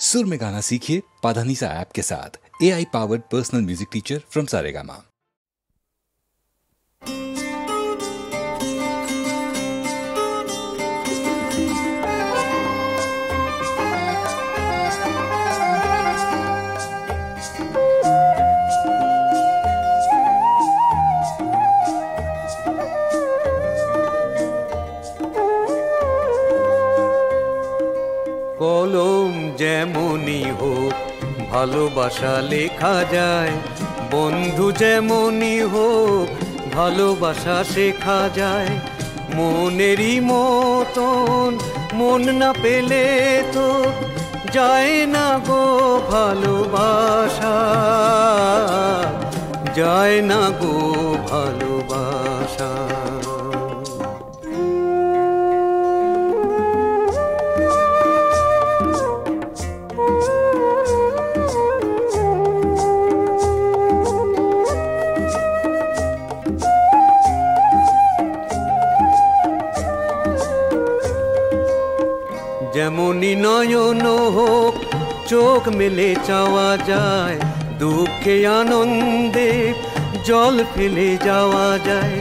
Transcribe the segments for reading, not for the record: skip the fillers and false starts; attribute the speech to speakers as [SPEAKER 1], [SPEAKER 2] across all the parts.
[SPEAKER 1] सुर में गाना सीखिए पाधानीसा ऐप के साथ। AI powered personal music teacher from Saregama.
[SPEAKER 2] কলম যেমনই হোক ভালোবাসা লেখা যায়, বন্ধু যেমনই হোক ভালোবাসা শেখা যায়। মনেরই মতন মন না পেলে তো যায় না গো ভালোবাসা, যায় না গো ভালোবাসা। যেমনই নয়ন হোক চোখ মেলে চাওয়া যায়, দুঃখে আনন্দে জল ফেলে যাওয়া যায়।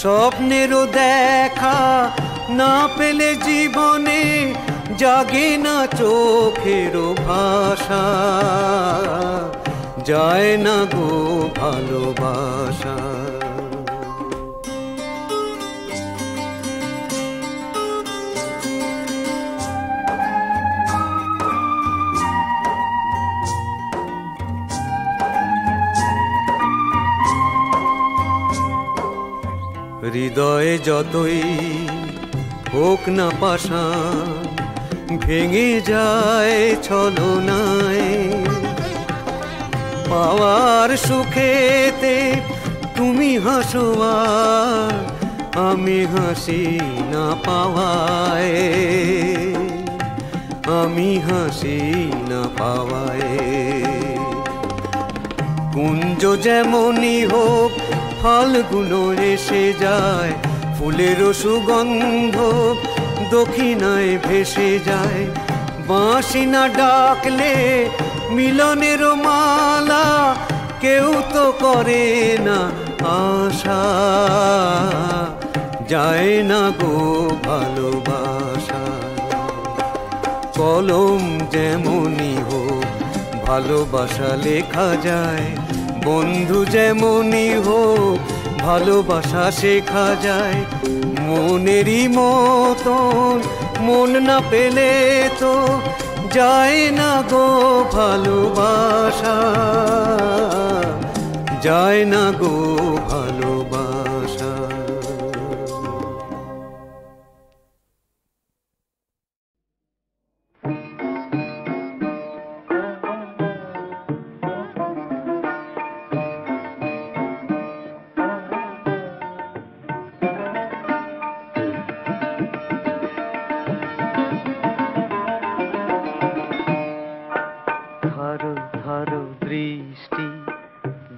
[SPEAKER 2] স্বপ্নেরও দেখা না পেলে জীবনে জাগে না চোখেরও ভাষা, যায় না গো ভালোবাসা। হৃদয়ে যতই হোক না পাষাণ, ভেঙে যায় ছলনায়। পাওয়ার সুখেতে তুমি হাসো আর আমি হাসি না পাওয়ায়, আমি হাসি না পাওয়ায়। কুঞ্জ যেমনই হোক ফলগুলো এসে যায়, ফুলেরও সুগন্ধ দক্ষিণায় ভেসে যায়। বাঁশি না ডাকলে মিলনেরও মালা কেউ তো করে না আশা, যায় না গো ভালোবাসা। কলম যেমনই হোক ভালোবাসা লেখা যায়, বন্ধু যেমনই হোক ভালোবাসা শেখা যায়। মনেরই মতন মন না পেলে তো যায় না গো ভালোবাসা, যায় না গো ভালোবাসা।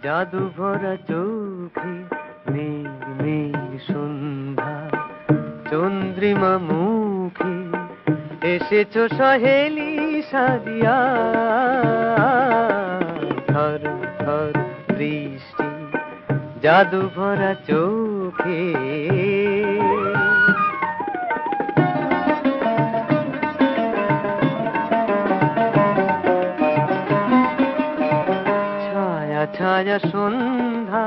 [SPEAKER 2] জাদু ভরা চোখে মেঘ মেঘ সন্ধ্যা, চন্দ্রিমা মুখে এসেছো সহেলি সাজিয়া। থর থর বৃষ্টি জাদু ভরা চোখে, ছায়া সন্ধ্যা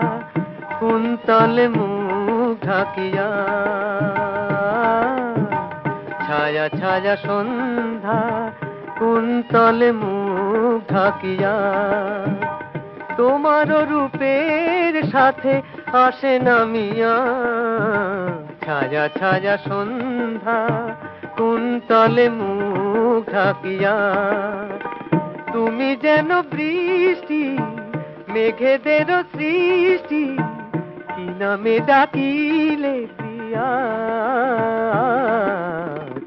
[SPEAKER 2] কুন্তলে মুখ ঢাকিয়া। ছায়া ছায়া সন্ধ্যা কুন্তলে মুখ ঢাকিয়া। তোমার রূপের সাথে আসে নামিয়া। ছায়া ছায়া সন্ধ্যা কুন্তলে মুখ ঢাকিয়া। তুমি যেন বৃষ্টি মেঘেদের সৃষ্টি, কি নামে ডাকিলে প্রিয়া।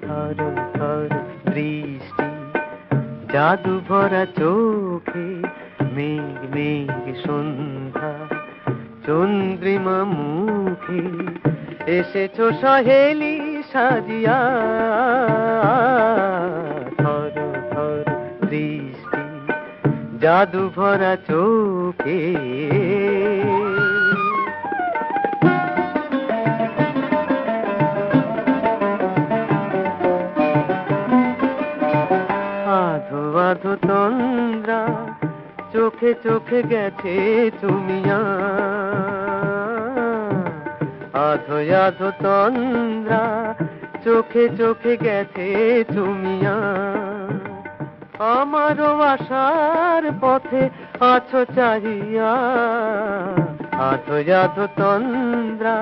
[SPEAKER 2] থর থর বৃষ্টি জাদু ভরা চোখে মেঘ মেঘ সন্ধ্যা, চন্দ্রিমা মুখে এসেছো সহেলি সাজিয়া। থর থর দৃষ্টি জাদু ভরা চোখে আধো আধো তন্দ্রা চোখে চোখে গেছে চুমিয়া আধো আধো তন্দ্রা চোখে চোখে গেছে চুমিয়া আমারও আশার পথে আছো চাহিয়া আধো আধো তন্দ্রা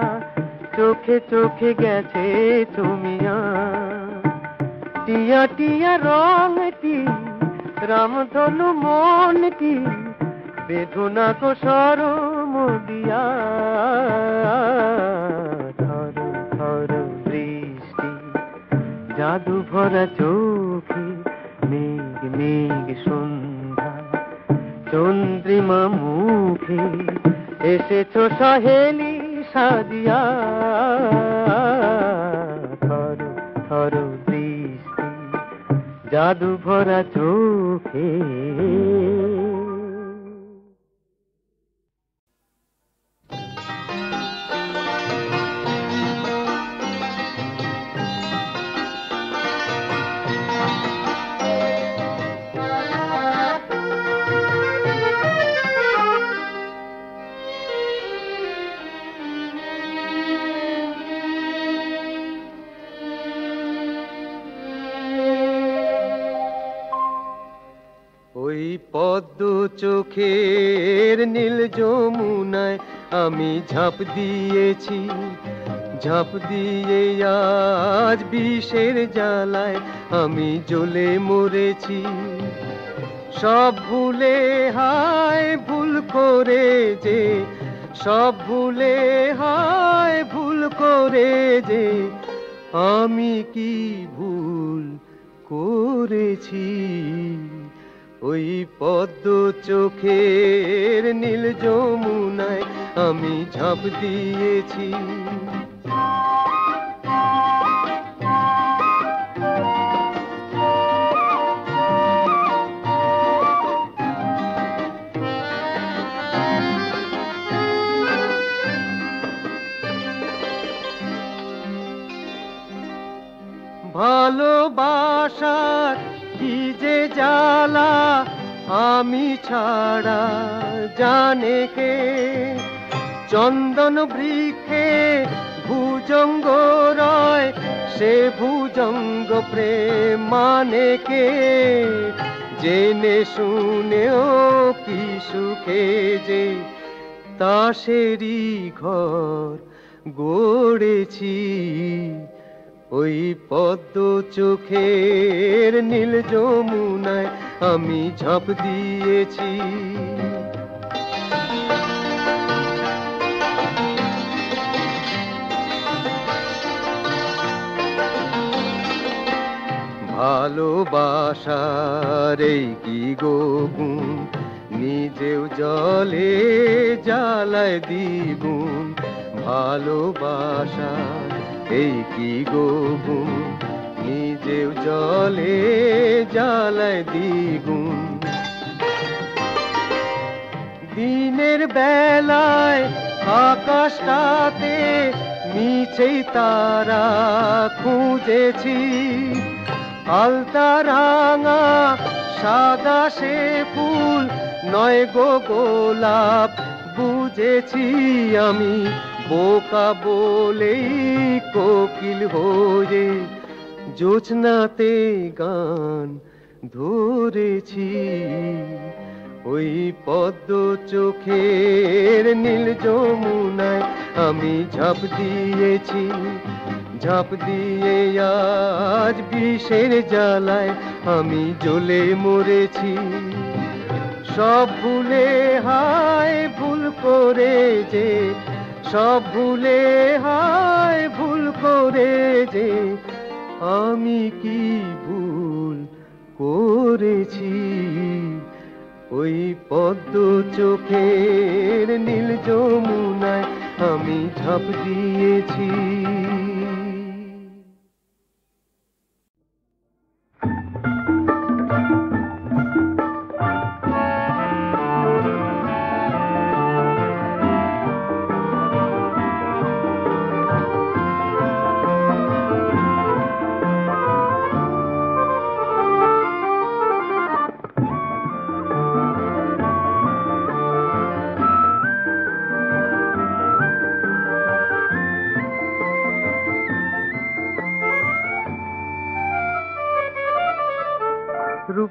[SPEAKER 2] চোখে চোখে গেছে চুমিয়া টিয়া টিয়া রংটি রামধনু মনটি বেদনা কো সরম দিয়া থর থর বৃষ্টি জাদু ভরা চোখে মেঘ মেঘ সন্ধ্যা চন্দ্রিমা মুখে এসেছো সহেলি সাজিয়া থর থর বৃষ্টি জাদু ভরা চোখে ওই পদ্ম চোখের নীল যমুনায় আমি ঝাঁপ দিয়েছি ঝাঁপ দিয়ে আজ বিষের জ্বালায় আমি জ্বলে মরেছি সব ভুলে হায় ভুল করে যে সব ভুলে হায় ভুল করে যে আমি কি ভুল করেছি ওই পদ্ম চোখের নীল যমুনায় আমি ঝাঁপ দিয়েছি ভালোবাসার কি যে জ্বালা আমি ছাড়া জানে কে চন্দন বৃক্ষে ভুজঙ্গ রয় সে ভুজঙ্গ প্রেম মানে কে জেনে শুনেও কি সুখে যে তাসেরই ঘর গড়েছি ওই পদ্ম চোখের নীল যমুনায় আমি ঝাঁপ দিয়েছি ভালোবাসার এই কি গো গুণ নিজেও জলে জ্বালায় দ্বিগুণ ভালোবাসার এই কি গো গুণ নিজেও জলে জ্বালায় দ্বিগুণ দিনের বেলায় আকাশটাতে মিছেই তারা খুঁজেছি আলতা রাঙা সাদা সে ফুল নয় গো গোলাপ বুঝেছি আমি বোকা বলেই কোকিল হয়ে জোছনাতে গান ধরেছি ওই পদ্ম চোখের নীল যমুনায় আমি ঝাঁপ দিয়েছি ঝাঁপ দিয়ে আজ বিষের জ্বালায় আমি জ্বলে মরেছি সব ভুলে হায় ভুল করে যে সব ভুলে হায় ভুল করে যে আমি কি ভুল করেছি ওই পদ্ম চোখের নীল যমুনায় আমি ঝাঁপ দিয়েছি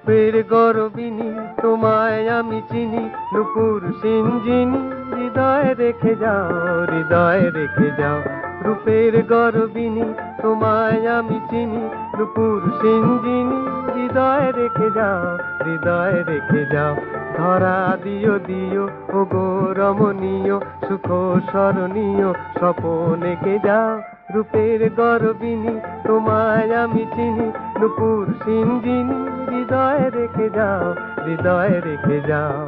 [SPEAKER 2] রূপের গরবিনী তোমায় আমি চিনি, নুপুর সিঞ্জিনি হৃদয়ে রেখে যাও, হৃদয়ে রেখে যাও। রূপের গরবিনী তোমায় আমি চিনি, নুপুর সিঞ্জিনি হৃদয়ে রেখে যাও, হৃদয়ে রেখে যাও। ধরা দিও দিও ও গো রমণীয়, সুখ স্মরণীয় স্বপন এঁকে যাও। রূপের গরবিনী তোমায় আমি চিনি, নুপুর সিঞ্জিনি হৃদয়ে রেখে যাও, হৃদয়ে রেখে যাও।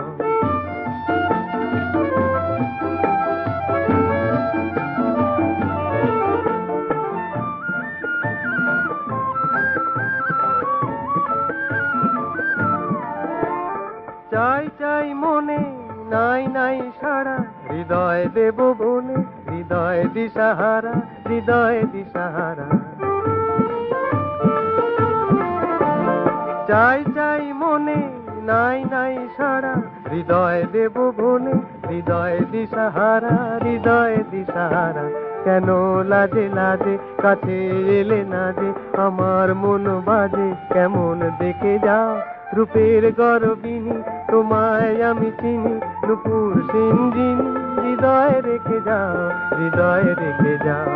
[SPEAKER 2] চাই চাই মনে নাই নাই সারা, হৃদয় দেব বনে, হৃদয় দিশাহারা, হৃদয় দিশাহারা। চাই চাই মনে নাই নাই সারা, হৃদয় দেব বনে, হৃদয় দিশাহারা, হৃদয় দিশাহারা। কেন লাজে লাজে কাছে এলে না যে, আমার মন বাজে কেমন দেখে যাও। রূপের গরবিনী তোমায় আমি চিনি, নুপুর সিঞ্জিনি হৃদয়ে রেখে যাও, হৃদয়ে রেখে যাও।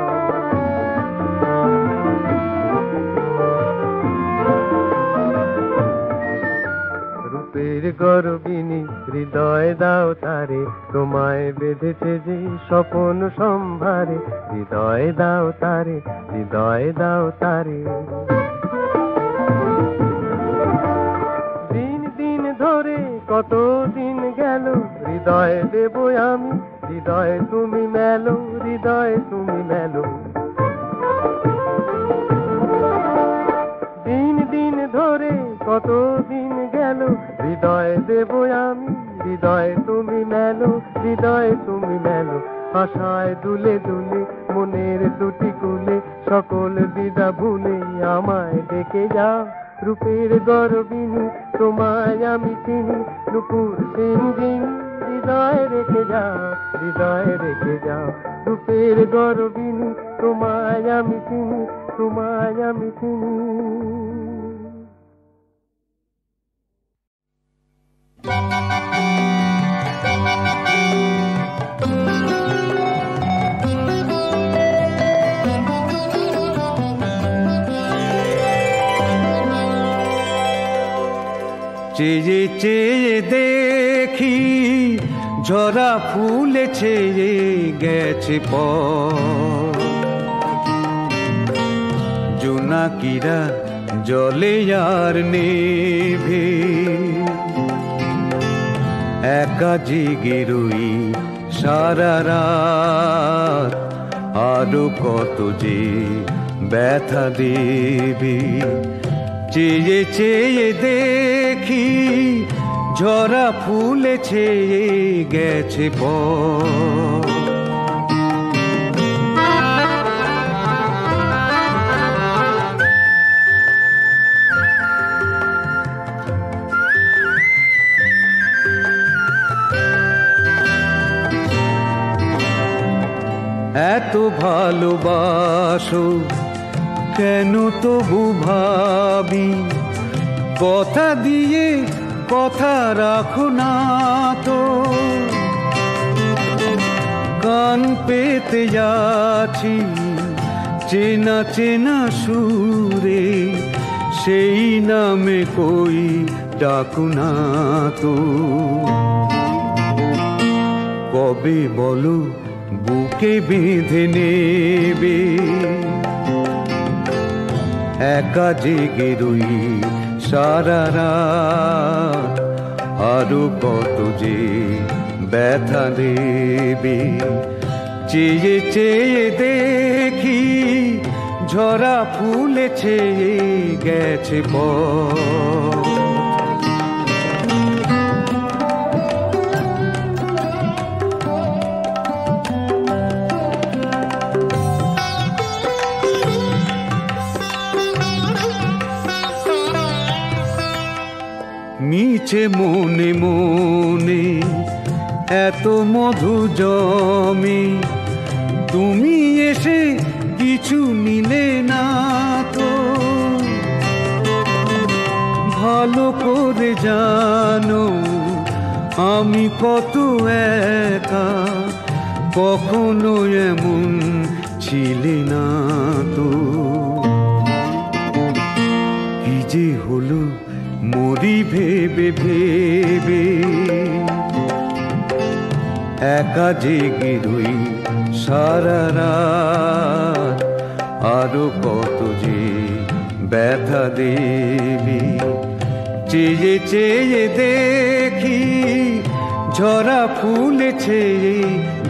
[SPEAKER 2] রূপের গরবিনী হৃদয় দাও তারে, তোমায় বেঁধেছে যে স্বপন সম্ভারে, হৃদয় দাও তারে, হৃদয় দাও তারে। ধরে কত দিন গেল, হৃদয় দেব আমি, হৃদয় তুমি মেলো, হৃদয় তুমি মেলো। দিন দিন ধরে কত দিন গেল, হৃদয় দেব আমি, হৃদয় তুমি মেলো, হৃদয় তুমি মেলো। আশায় দুলে দুলে মনের দুটি কুলে, সকল বিদা ভুলে আমায় ডেকে যাও। রূপের গরবিনী তোমায় আমি চিনি, নুপুর সিঞ্জিনি হৃদয়ে রেখে যাও, হৃদয়ে রেখে যাও। রূপের গরবিনী তোমায় আমি চিনি, তোমায় আমি চিনি।
[SPEAKER 3] চেয়ে চেয়ে দেখি ঝরা ফুলে ছেয়ে গেছে জোনাকিরা জলে আর নেভে, একা জেগে রই সারা রাত, আরো কত যে ব্যথা দেবে। চেয়ে চেয়ে দেখি ঝরা ফুলে ছেয়ে গেছে এত ভালোবাসো কেন তবু ভাবি, কথা দিয়ে কথা রাখো না তো। কান পেতে যাচ্ছি চেনা চেনা সুরে, সেই নামে কই ডাকো না তো। কবে বলো বুকে বেঁধে নেবে, একা জেগে রই সারা রাত, আরো কত যে ব্যথা দেবে। চেয়ে চেয়ে দেখি ঝরা ফুলে ছেয়ে গেছে মিছে মনে মনে এত মধু জমে, তুমি এসে কিছু নিলে না তো। ভালো করে জানো আমি কত একা, কখনো এমন ছিলে না তো। কি যে হলো মরি ভেবে ভেবে, একা জেগে রই সারা রাত, আরো কত যে ব্যথা দেবে। চেয়ে চেয়ে দেখি ঝরা ফুল ছেয়ে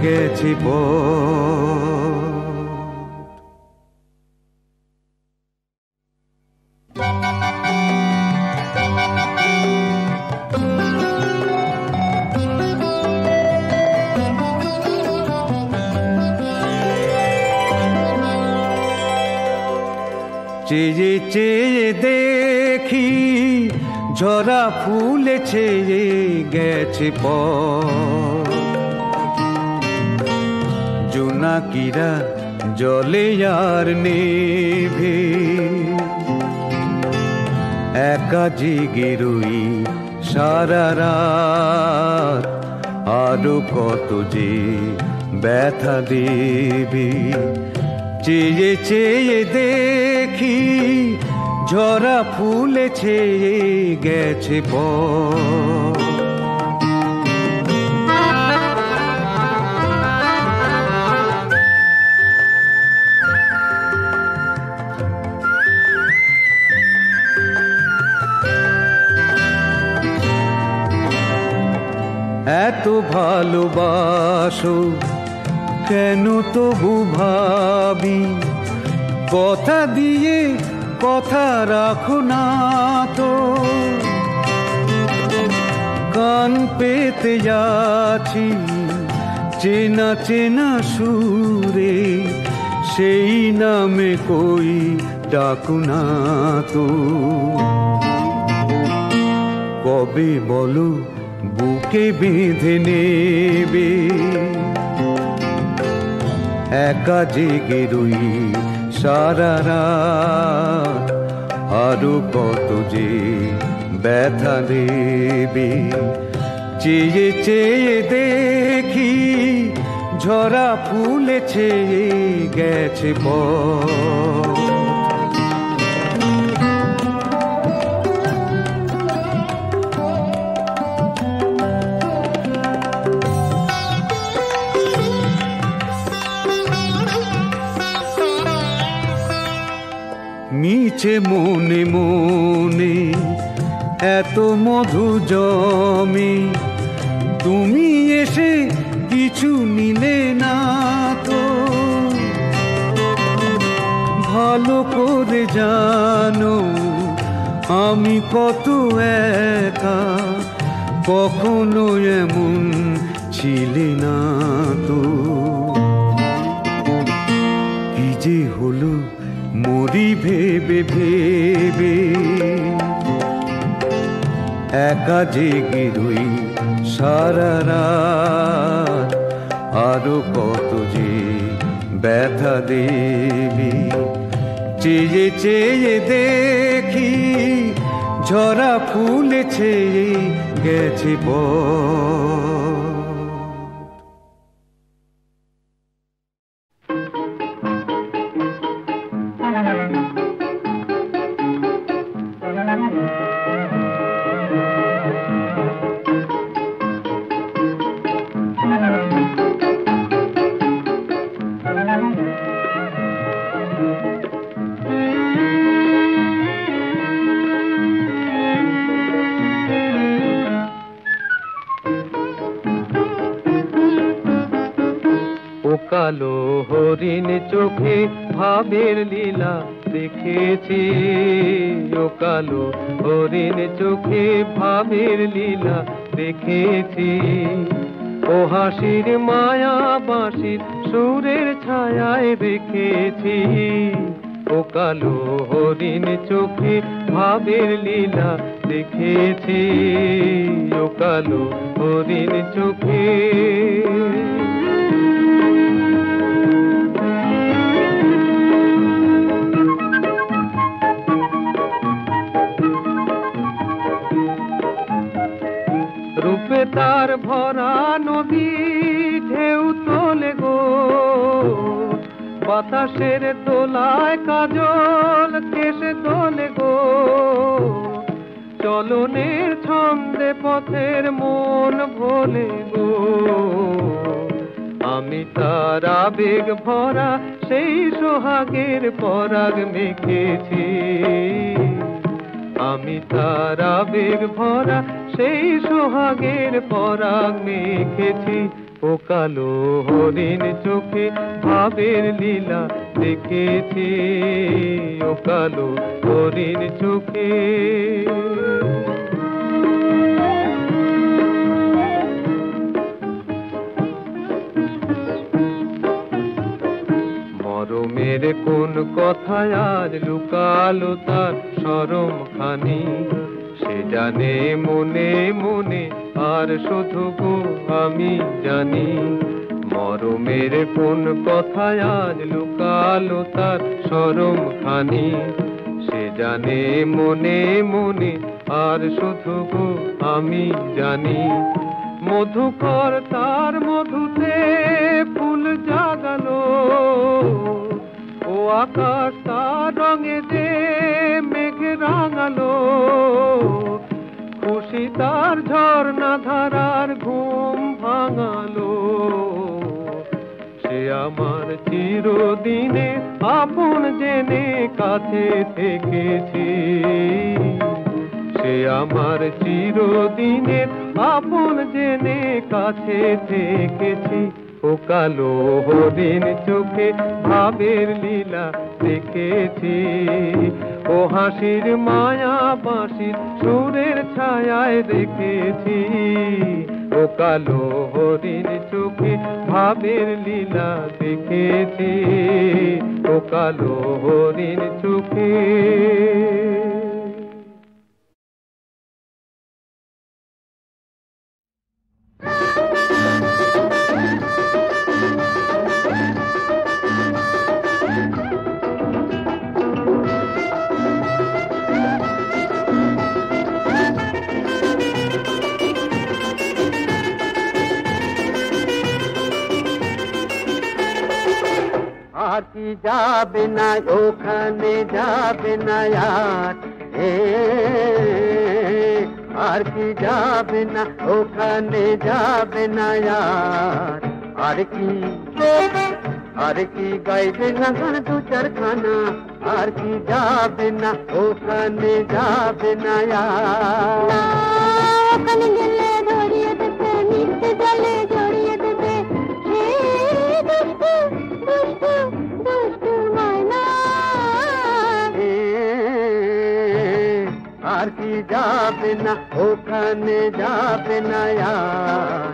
[SPEAKER 3] গেছে পথ। চেয়ে চেয়ে দেখি ঝরা ফুল ছেয়ে গেছে পথ। জোনাকিরা জলে আর নেভে, একা জেগে রই সারা রাত, আরো কত যে ব্যথা দেবে। চেয়ে চেয়ে দেখি ঝরা ফুল ছেয়ে গেছে পথ। এত ভালোবাসো কেন তবু ভাবি, কথা দিয়ে কথা রাখো না তো। কান পেতে যাচ্ছি চেনা চেনা সুরে, সেই নামে কই ডাকো না তো। কবে বলো বুকে বেঁধে নেবে, একা জেগে রই সারা রাত, আরো কত যে ব্যথা দেবে। চেয়ে চেয়ে দেখি ঝরা ফুল ছেয়ে গেছে পথ। মিছে মনে মনে এত মধু জমে, তুমি এসে কিছু নিলে না তো। ভালো করে জানো আমি কত একা, কখনো এমন ছিলে না তো। কি যে হলো মরি ভেবে ভেবে, একা জেগে রই সারা রাত, আরো কত যে ব্যথা দেবে। চেয়ে চেয়ে দেখি ঝরা ফুল ছেয়ে গেছে পথ।
[SPEAKER 2] কালো হরিণ চোখে ভাবের লীলা দেখেছি, ও কালো হরিণ চোখে ভাবের লীলা দেখেছি। ও হাসির মায়া বাঁশির সুরের ছায়ায় রেখেছি, ও কালো হরিণ চোখে ভাবের লীলা দেখেছি, ও কালো হরিণ চোখে। রূপে তার ভরা নদী ঢেউ তোলে গো, বাতাসের দোলায় কাজল কেশে তোলে গো, চলনের ছন্দে পথের মন ভোলে গো। আমি তার আবেগ ভরা সেই সোহাগের পরাগ মেখেছি, আমি তার আবেগ ভরা সেই সোহাগের পরাগ মেখেছি। ও কালো হরিণ চোখে ভাবের লীলা দেখেছি, ও কালো হরিণ চোখে। মরমের কোন কথায় আজ লুকালো তার শরম খানি, সে জানে মনে মনে আর শুধু গো আমি জানি। মরমের কোন কথায় আজ লুকালো তার শরম খানি, সে জানে মনে মনে আর শুধু গো আমি জানি। মধুকর তার মধুতে ফুল জাগালো, ও আকাশ তার রঙে যে মেঘ রাঙালো, খুশি তার ঝর্ণা ধারার ঘুম ভাঙালো। সে আমার চিরদিনে আপন জেনে কাছে থেকেছি, সে আমার চিরদিনে আপন জেনে কাছে থেকেছি। ও কালো হরিণ চোখে ভাবের লীলা দেখেছি, ও হাসির মায়া বাঁশির সুরের ছায়ায় দেখেছি। ও কালো হরিণ চোখে ভাবের লীলা দেখেছি, ও কালো হরিণ চোখে।
[SPEAKER 4] আর কি যাবে না ওখানে যাবে না আর, আর কি যাবে না ওখানে যাবে না আর। আর কি গাইবে না গান দু চারখানা, আর কি যাবে না ওখানে যাবে না আর। ওখানে গেলে ধরিয়ে দেবে, মিশতে জলে জড়িয়ে দেবে, আর কি যাবে না ওখানে যাবে না আর।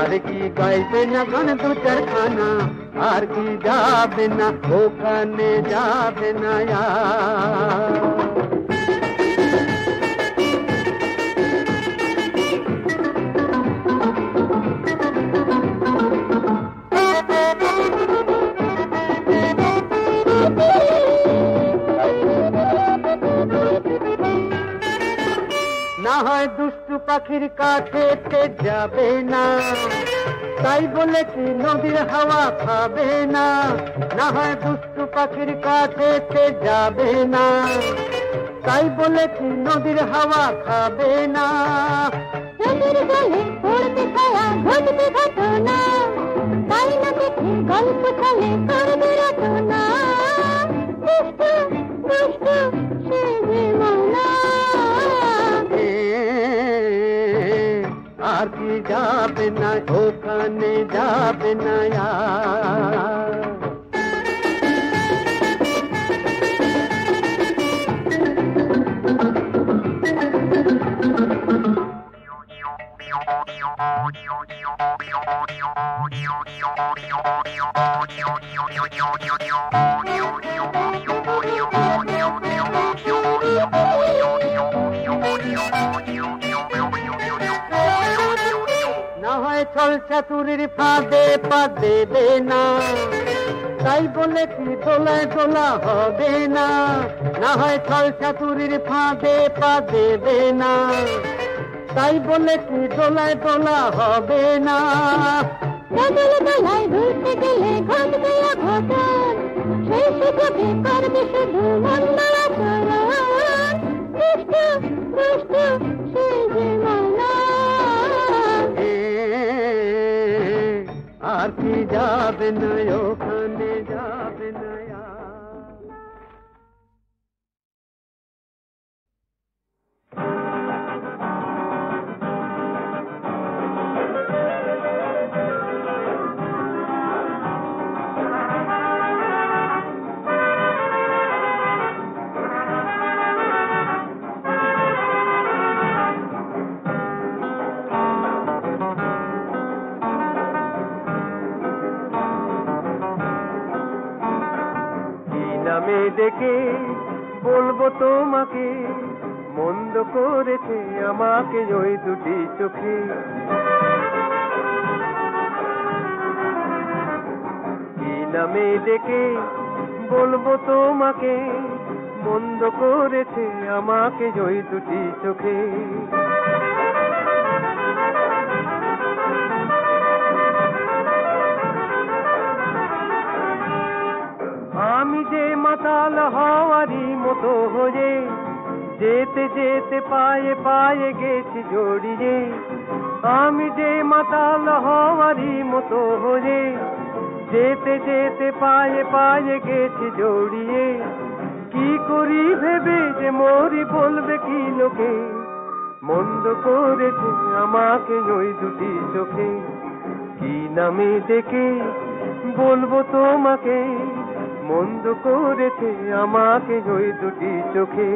[SPEAKER 4] আর কি গাইবে না গান দু চারখানা, আর কি যাবে না ওখানে যাবে না আর। না হয় দুষ্টু পাখির কাছে যাবে না, তাই বলে কি নদীর হাওয়া খাবে না। না হয় দুষ্টু পাখির কাছে যাবে না, তাই বলে কি নদীর হাওয়া খাবে না। নদীর জলে পড়বে ছায়া ঘটবে ঘটনা, তাই না দেখে গল্প চলে করবে রচনা। দুষ্টু দুষ্টু সে যে মৌলা, আর কি যাবে না ওখানে যাবে না আর। ছল চাতুরির ফাঁদে পা দেবে না, তাই বলে কি দোলায় দোলা হবে না। না হয় ছল চাতুরির ফাঁদে পা দেবে না, তাই বলে কি দোলায় দোলা হবে না।
[SPEAKER 5] বদল দোলায় ঘুরতে গেলে ঘটবে ঘটন, সেই সুযোগে করবে শুধু মন্দ আচরণ। দুষ্ট দুষ্ট সেই যে মানা,
[SPEAKER 4] আর কি যাবে না ওখানে যাবে না। নামে ডেকে বলবো তোমাকে, মন্দ করেছে আমাকে ওই দুটি চোখে। কি নামে ডেকে বলবো তোমাকে, মন্দ করেছে আমাকে ওই দুটি চোখে। আমি যে মাতাল হওয়ারই মতো হয়ে যেতে যেতে পায়ে পায়ে গেছি জড়িয়ে। আমি যে মাতাল হওয়ারই মতো হয়ে যেতে যেতে পায়ে পায়ে গেছি জড়িয়ে। কি করি ভেবে যে মরি বলবে কি লোকে, মন্দ করেছে আমাকে ওই দুটি চোখে। কি নামে ডেকে বলবো তোমাকে, মন্দ করেছে আমাকে ওই দুটি চোখে।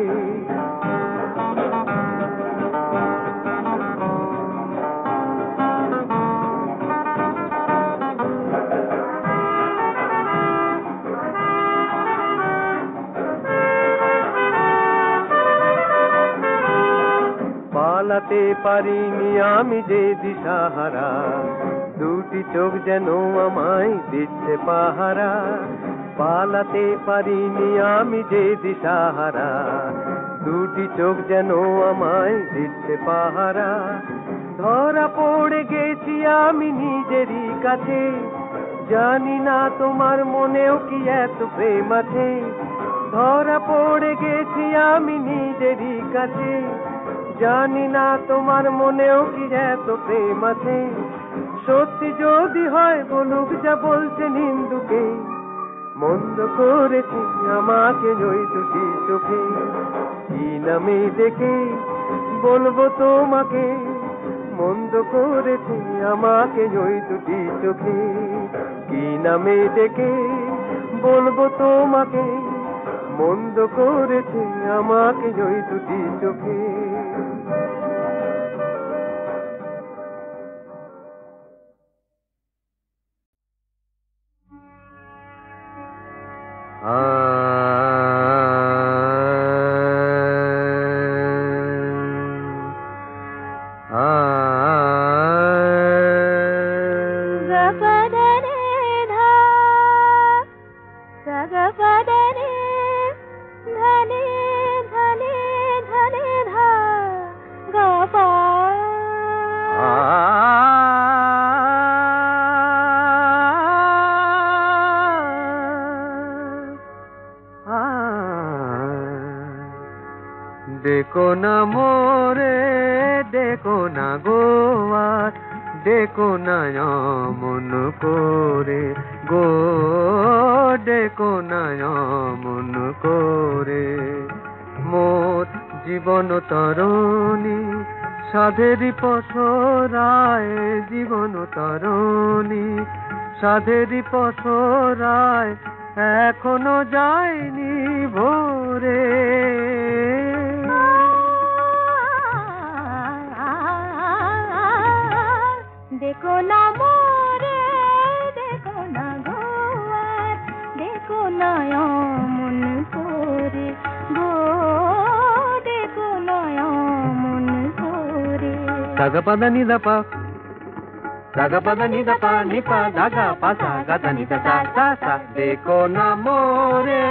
[SPEAKER 4] পালাতে পারিনি আমি যে দিশাহারা, দুটি চোখ যেন আমায় দিচ্ছে পাহারা। পালাতে পারিনি আমি যে দিশাহারা, দুটি চোখ যেন আমায় দিচ্ছে পাহারা। ধরা পড়ে গেছি আমি নিজেরই কাছে, জানি না তোমার মনেও কি এত প্রেম আছে। ধরা পড়ে গেছি আমি নিজেরই কাছে, জানি না তোমার মনেও কি এত প্রেম আছে। সত্যি যদি হয় বলুক যা বলছে নিন্দুকে, মন্দ করেছি আমাকে ওই দুটি চোখে। কি নামে ডেকে বলবো তোমাকে, মন্দ করেছি আমাকে ওই দুটি চোখে। কি নামে ডেকে বলবো তোমাকে, মন্দ করেছি আমাকে ওই দুটি চোখে। দেখো না মোরে, দেখো না গোয়ার, দেখো না মন করে গো, দেখো না মন করে। মোর জীবন তরণী সাধেরি পসরায়, জীবন তরণী সাধেরি পসরায়, এখনো যায়নি ভোরে।
[SPEAKER 5] দেখো না মোরে, দেখো না গোয়ার, দেখো না মন করে গো, দেখো না মন করে।
[SPEAKER 2] সাগা পাদা নিদা পা, সাগা পাদা নিদা পা, নিপা দাগা পাসা গাদা নিদা সা সা সা। দেখো না মোরে,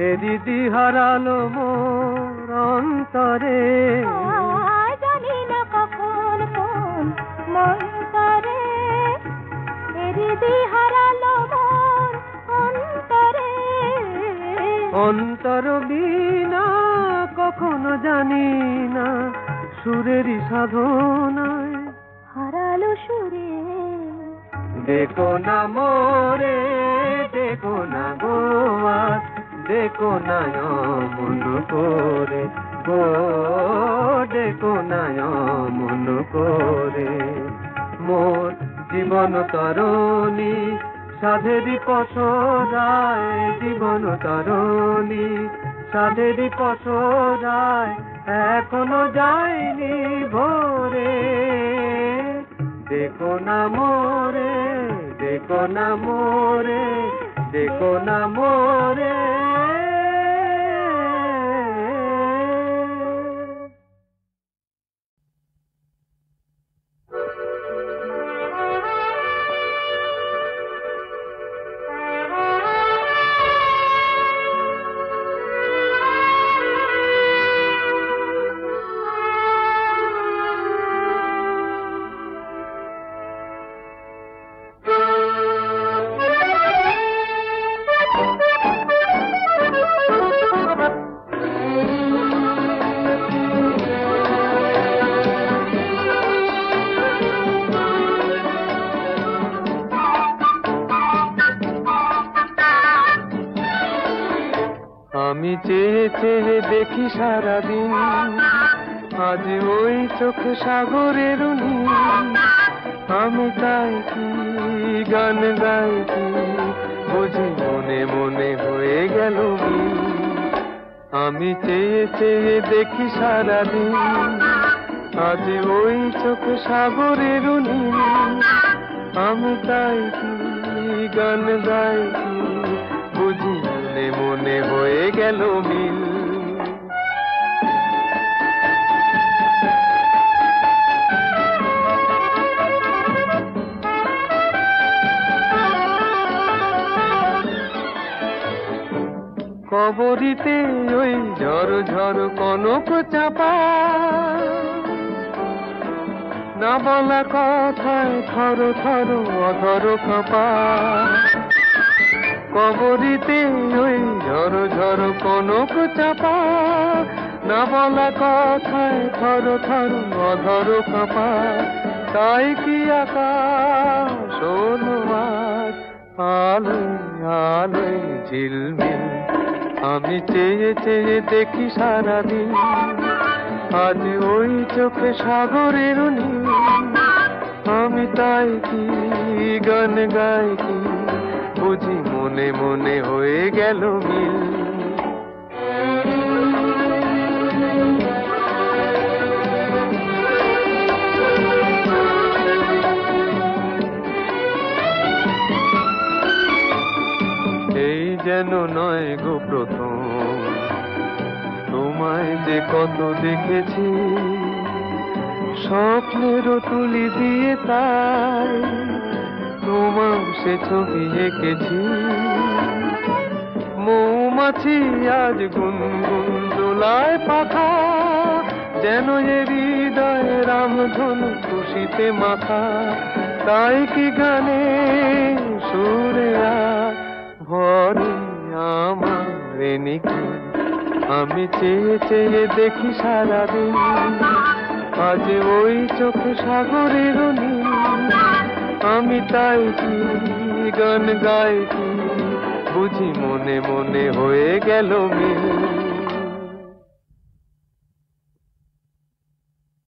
[SPEAKER 2] এরিদি হারালো মোর অন্তরে,
[SPEAKER 5] জানি না কখন কোন মন্তরে এরিদি হারালো মোর অন্তরে।
[SPEAKER 2] অন্তর বিনা কখনো জানি না সুরেরই সাধনায়
[SPEAKER 5] হারালো সুরে।
[SPEAKER 2] দেখো না মোরে, দেখো না গোয়া, দেখো না মন করে গো, দেখো না মন করে। মোর জীবন তরণী সাধেরই পসরায়, জীবন তরণী সাধেরই পসরায় এখনো যায়নি ভোরে। দেখো না মোরে, দেখো না মোরে, দেখো না মোরে। আমি চেয়ে চেয়ে দেখি সারাদিন, আজ ওই চোখ সাগরের নীল। আমি তাই কি গান গাই কি বুঝি মনে মনে হয়ে গেল মিল। আমি চেয়ে চেয়ে দেখি সারাদিন, আজ ওই চোখ সাগরের নীল। আমি তাই কি গান গাই কি বুঝি মনে মনে হয়ে গেল মিল। কবরিতে ওই ঝড় ঝড় কনক চাপা, না বলা কথায় থর থর অধর কাঁপা। কবরিতে ওই ঝড় ঝড় কনক চাপা, না বলা কথায় থর থর অধর কাঁপা। তাই কি আকাশ আজ আলোয় আলোয় ঝিলমিল। আমি চেয়ে চেয়ে দেখি সারাদিন, আজ ওই চোখে সাগরের নীল। আমি তাই কি গান গাই কি বুঝি মনে মনে হয়ে গেল মিল। এই যেন নয় গো প্রথম, তোমায় যে কত দেখেছি স্বপ্নেরও তুলি দিয়ে, তাই তোমার সে ছবি এঁকেছি। মৌমাছি আজ গুনগুন দোলায় পাখা, যেন এ হৃদয় রামধনু খুশিতে মাখা। তাই কি গানে সুরে ভরে আমার নিকি। আমি চেয়ে চেয়ে দেখি সারাদিন, আজ ওই চোখ সাগরের নীল। আমি তাই কি গান গাই কি বুঝি মনে মনে হয়ে গেল মিল।